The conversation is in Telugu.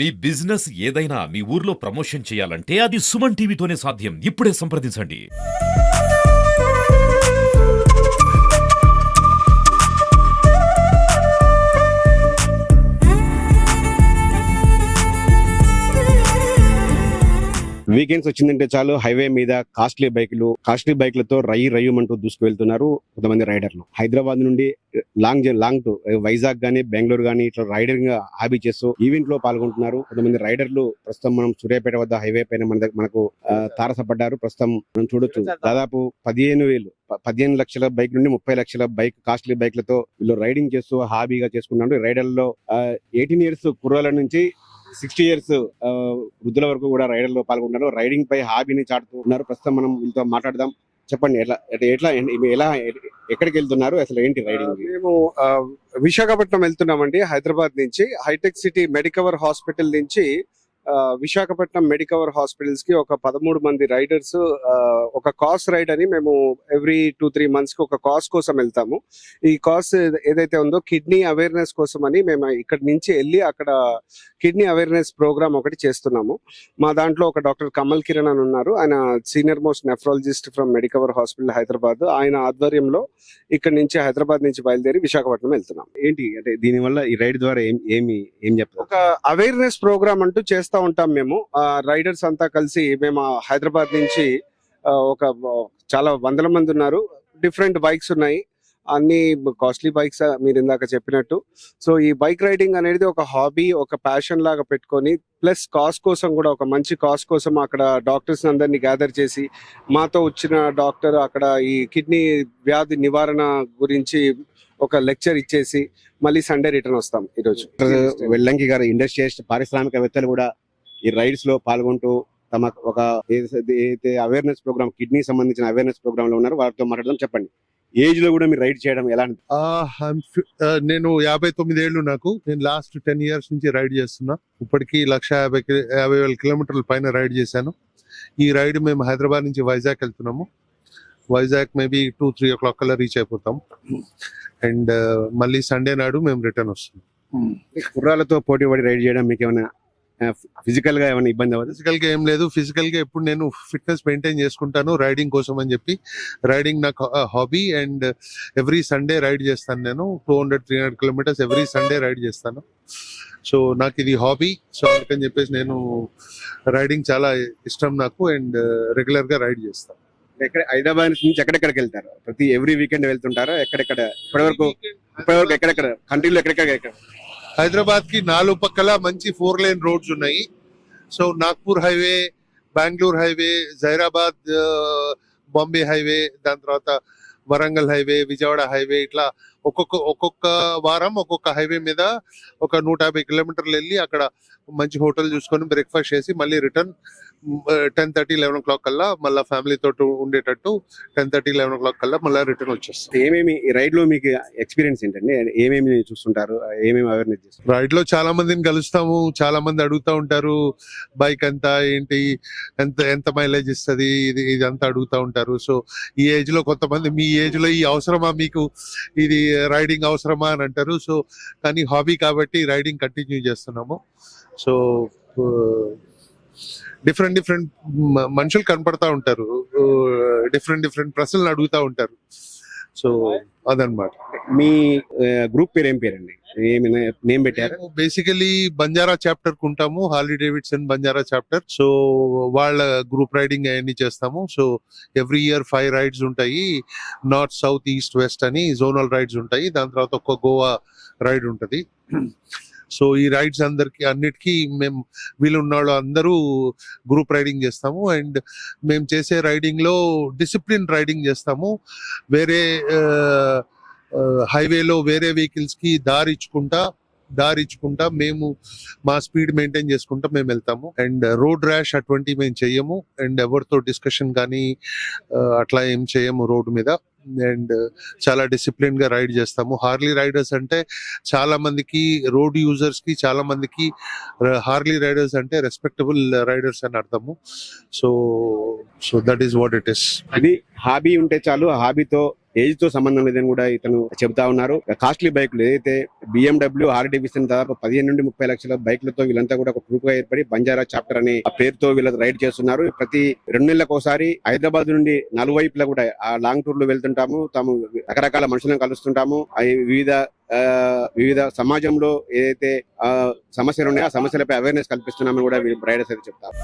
మీ బిజినెస్ ఏదైనా మీ ఊర్లో ప్రమోషన్ చేయాలంటే అది సుమన్ టీవీతోనే సాధ్యం. ఇప్పుడే సంప్రదించండి. వీకెండ్స్ వచ్చిందంటే చాలు హైవే మీద కాస్ట్లీ బైక్లతో రయ్యమంటూ దూసుకు వెళ్తున్నారు కొంతమంది రైడర్లు. హైదరాబాద్ నుండి లాంగ్ టు వైజాగ్ గానీ బెంగళూరు గానీ ఇట్లా రైడరింగ్ హాబీ చేస్తూ ఈవెంట్ లో పాల్గొంటున్నారు కొంతమంది రైడర్లు. ప్రస్తుతం మనం సూర్యాపేట వద్ద హైవే పైన మనకు తారసపడ్డారు. ప్రస్తుతం మనం చూడొచ్చు దాదాపు 15 లక్షల బైక్ నుండి 30 లక్షల బైక్ కాస్ట్లీ బైక్లతో వీళ్ళు రైడింగ్ చేస్తూ హాబీగా చేసుకున్నారు. రైడర్లలో 18 ఇయర్స్ కుర్రాల నుంచి 60 ఇయర్స్ వృద్ధుల వరకు కూడా రైడర్లో పాల్గొన్నారు. రైడింగ్ పై హాబీని చాటుతూ ఉన్నారు. ప్రస్తుతం మనం వీళ్ళతో మాట్లాడదాం. చెప్పండి, ఎలా ఎక్కడికి వెళ్తున్నారు, అసలు ఏంటి రైడింగ్? మేము విశాఖపట్నం వెళ్తున్నామండి. హైదరాబాద్ నుంచి హైటెక్ సిటీ మెడికవర్ హాస్పిటల్ నుంచి విశాఖపట్నం మెడికవర్ హాస్పిటల్స్ కి ఒక 13 మంది రైడర్స్ ఒక కాస్ రైడ్ అని మేము ఎవ్రీ 2-3 months కి ఒక కాస్ కోసం వెళ్తాము. ఈ కాస్ ఏదైతే ఉందో కిడ్నీ అవేర్నెస్ కోసం అని మేము ఇక్కడ నుంచి వెళ్ళి అక్కడ కిడ్నీ అవేర్నెస్ ప్రోగ్రామ్ ఒకటి చేస్తున్నాము. మా దాంట్లో ఒక డాక్టర్ కమల్ కిరణ్ అని ఉన్నారు. ఆయన senior most nephrologist from Medicover hospital Hyderabad. ఆయన ఆధ్వర్యంలో ఇక్కడ నుంచి హైదరాబాద్ నుంచి బయలుదేరి విశాఖపట్నం వెళ్తున్నాం. ఏంటి అంటే దీనివల్ల ఈ రైడ్ ద్వారా ఏం చెప్తారు? ఒక అవేర్నెస్ ప్రోగ్రామ్ అంటూ చేస్తా ఉంటాం మేము. రైడర్స్ అంతా కలిసి మేము హైదరాబాద్ నుంచి ఒక చాలా వందల మంది ఉన్నారు. డిఫరెంట్ బైక్స్ ఉన్నాయి, అన్ని కాస్ట్లీ బైక్స్ మీరు ఇందాక చెప్పినట్టు. సో ఈ బైక్ రైడింగ్ అనేది ఒక హాబీ, ఒక ప్యాషన్ లాగా పెట్టుకొని ప్లస్ కాస్ కోసం కూడా ఒక మంచి కాస్ కోసం అక్కడ డాక్టర్స్ అందరినీ గ్యాదర్ చేసి మాతో వచ్చిన డాక్టర్ అక్కడ ఈ కిడ్నీ వ్యాధి నివారణ గురించి ఒక లెక్చర్ ఇచ్చేసి మళ్ళీ సండే రిటర్న్ వస్తాం. ఈరోజు వెల్లంకి గారు ఇండస్ట్రియలిస్ట్ పారిశ్రామికవేత్తలు కూడా ఈ రైడ్స్ లో పాల్గొంటూ తమ ఒక ఏదైతే అవేర్నెస్ ప్రోగ్రామ్ కిడ్నీ సంబంధించిన అవేర్నెస్ ప్రోగ్రామ్ లో ఉన్నారు వారితో మాట్లాడడం. చెప్పండి, ఏజ్ లో కూడా మీరు రైడ్ చేయడం ఎలా? నేను 59 ఏళ్ళు నాకు. నేను లాస్ట్ 10 years నుంచి రైడ్ చేస్తున్నా. ఇప్పటికీ 1,50,000 కిలోమీటర్ల పైన రైడ్ చేశాను. ఈ రైడ్ మేము హైదరాబాద్ నుంచి వైజాగ్ వెళ్తున్నాము. వైజాగ్ మేబీ 2-3 o'clock కల్లా రీచ్ అయిపోతాం. అండ్ మళ్ళీ సండే నాడు మేము రిటర్న్ వస్తున్నాం. కుర్రాలతో పోటీ పడి రైడ్ చేయడం మీకు ఏమైనా ఫిజికల్ గా ఏమైనా ఇబ్బంది అవ్వదు? ఫిజికల్ గా ఏం లేదు. ఫిజికల్ గా ఎప్పుడు నేను ఫిట్నెస్ మెయింటైన్ చేసుకుంటాను రైడింగ్ కోసం అని చెప్పి. రైడింగ్ నాకు hobby and every Sunday ride చేస్తాను. నేను 200-300 kilometers ఎవ్రీ సండే రైడ్ చేస్తాను. సో నాకు ఇది హాబీ. సో అందుకని చెప్పేసి నేను రైడింగ్ చాలా ఇష్టం నాకు అండ్ రెగ్యులర్ గా రైడ్ చేస్తాను. హైదరాబాద్ నుంచి ఎక్కడెక్కడికి వెళ్తారు? ప్రతి ఎవ్రీ వీకెండ్ వెళ్తుంటారా? ఇప్పటివరకు ఎక్కడెక్కడ కంట్రీలో ఎక్కడెక్కడ? హైదరాబాద్ కి 4 పక్కల మంచి 4 lane రోడ్స్ ఉన్నాయి. So Nagpur highway, Bengaluru highway, Zaheerabad Bombay highway, దాని తర్వాత వరంగల్ హైవే, విజయవాడ హైవే, ఇట్లా ఒక్కొక్క వారం ఒక్కొక్క హైవే మీద ఒక 150 kilometers వెళ్ళి అక్కడ మంచి హోటల్ చూసుకొని బ్రేక్ఫాస్ట్ చేసి మళ్ళీ రిటర్న్ 10:30-11 o'clock కల్లా మళ్ళీ ఫ్యామిలీతో ఉండేటట్టు 10:30-11 o'clock కల్లా మళ్ళీ రిటర్న్ వచ్చేస్తాం. ఏమేమి రైడ్ లో మీకు ఎక్స్పీరియన్స్ ఏంటండి? ఏమేమి చూస్తుంటారు, ఏమేమి అవేర్నెస్ చేస్తారు? రైడ్ లో చాలా మందిని కలుస్తాము. చాలా మంది అడుగుతా ఉంటారు, బైక్ అంతా ఏంటి, ఎంత మైలేజ్ ఇస్తుంది, ఇదంతా అడుగుతా ఉంటారు. సో ఈ ఏజ్ లో కొంతమంది మీ ఏజ్ లో ఈ అవసరమా మీకు, ఇది రైడింగ్ అవసరమా అని అంటారు. సో కానీ హాబీ కాబట్టి రైడింగ్ కంటిన్యూ చేస్తున్నాము. సో డిఫరెంట్ మనుషులు కనపడతా ఉంటారు, డిఫరెంట్ ప్రశ్నలు అడుగుతా ఉంటారు. సో అదనమాట. మీ గ్రూప్ పేరు ఏం పేరండి? నేమ్ పెట్టారు? బేసికలీ బంజారా చాప్టర్ కు ఉంటాము, Harley Davidson Banjara chapter. So వాళ్ళ గ్రూప్ రైడింగ్ అవన్నీ చేస్తాము. సో ఎవ్రీ ఇయర్ 5 rides ఉంటాయి. నార్త్, సౌత్, ఈస్ట్, వెస్ట్ అని జోనల్ రైడ్స్ ఉంటాయి. దాని తర్వాత ఒక గోవా రైడ్ ఉంటది. సో ఈ రైడ్స్ అన్నిటికీ మేము వీలున్న వాళ్ళు అందరూ గ్రూప్ రైడింగ్ చేస్తాము. అండ్ మేము చేసే రైడింగ్ లో డిసిప్లిన్ రైడింగ్ చేస్తాము. వేరే హైవేలో వేరే వెహికల్స్ కి దారి ఇచ్చుకుంటా మేము మా స్పీడ్ మెయింటైన్ చేసుకుంటా మేము వెళ్తాము. అండ్ రోడ్ ర్యాష్ అటువంటి మేము చెయ్యము. అండ్ ఎవరితో డిస్కషన్ కానీ అట్లా ఏం చేయము రోడ్ మీద. అండ్ చాలా డిసిప్లిన్ గా రైడ్ చేస్తాము. హార్లీ రైడర్స్ అంటే చాలా మందికి, రోడ్ యూజర్స్ కి చాలా మందికి హార్లీ రైడర్స్ అంటే రెస్పెక్టబుల్ రైడర్స్ అని అర్థము. So that is what it is. అది హాబీ ఉంటే చాలు, హాబీతో ఏజ్ తో సంబంధం లేదని కూడా ఇతను చెబుతా ఉన్నారు. కాస్ట్లీ బైకులు ఏదైతే BMW ఆర్ డివిజన్ దాదాపు 15 నుండి 30 లక్షల బైకులతో వీళ్ళంతా కూడా ఒక గ్రూప్ గా ఏర్పడి బంజారా చాప్టర్ అనే ఆ పేరుతో వీళ్ళ రైడ్ చేస్తున్నారు. ప్రతి 2 నెలలకు ఒకసారి హైదరాబాద్ నుండి నలువైపులా కూడా ఆ లాంగ్ టూర్ లో వెళ్తుంటాము. తాము రకరకాల మనుషులను కలుస్తుంటాము. వివిధ సమాజంలో ఏదైతే సమస్యలు ఉన్నాయో ఆ సమస్యలపై అవేర్నెస్ కల్పిస్తున్నామని కూడా రైడర్స్ అయితే చెప్తారు.